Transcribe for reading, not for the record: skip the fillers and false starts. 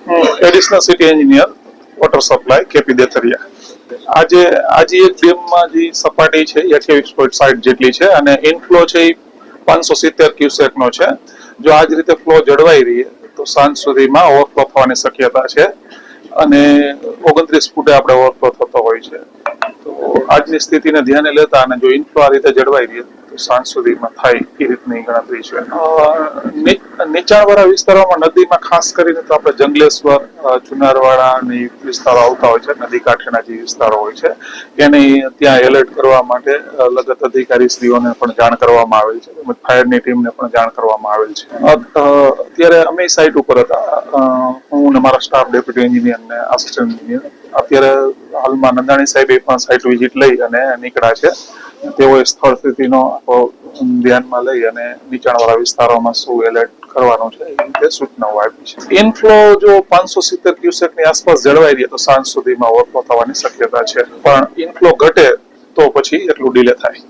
Additional city engineer water supply KP Detharia. આજે એક ડેમમાં જે સપાટી છે 28.60 જેટલી છે અને ઇનફ્લો છે એ 570 ક્યુસેક નો છે। જો આ જ રીતે ફ્લો જળવાઈ રહે તો સાંજ સુધીમાં ઓવરફ્લો થવાની શક્યતા છે અને 29 ફૂટે આપણે ઓવરફ્લો થતો હોય છે। તો આજની સ્થિતિને ધ્યાને લેતા અને જો ઇનફ્લો આ રીતે જળવાઈ રહે તો સાંજ સુધીમાં થાય એ રીતની ગણતરી છે। નીચાણવાળા વિસ્તારોમાં નદીમાં ખાસ કરીને તો આપણે જંગલેશ્વર ચુનારવાડા અને વિસ્તારો આવતા હોય છે, નદી કાંઠાના જે વિસ્તારો હોય છે એને ત્યાં એલર્ટ કરવા માટે લગત અધિકારીશ્રીઓને પણ જાણ કરવામાં આવેલ છે તેમજ ફાયરની ટીમને પણ જાણ કરવામાં આવેલ છે। અત્યારે અમે સાઇટ ઉપર હતા, હું ને મારા સ્ટાફ ડેપ્યુટી એન્જિનિયર ને આસિસ્ટન્ટ એન્જિનિયર અત્યારે હાલમાં નંદાણી સાહેબે પણ સાઇટ વિઝિટ લઈ અને નીકળ્યા છે। તેઓએ સ્થળ સ્થિતિનો ધ્યાનમાં લઈ અને નીચાણવાળા વિસ્તારોમાં શું એલર્ટ કરવાનું છે એ રીતે સૂચનાઓ આપી છે। ઇનફ્લો જો 570 ક્યુસેકની આસપાસ જળવાઈ રહે તો સાંજ સુધીમાં ઓવરફ્લો થવાની શક્યતા છે, પણ ઇનફ્લો ઘટે તો પછી એટલું ડીલે થાય।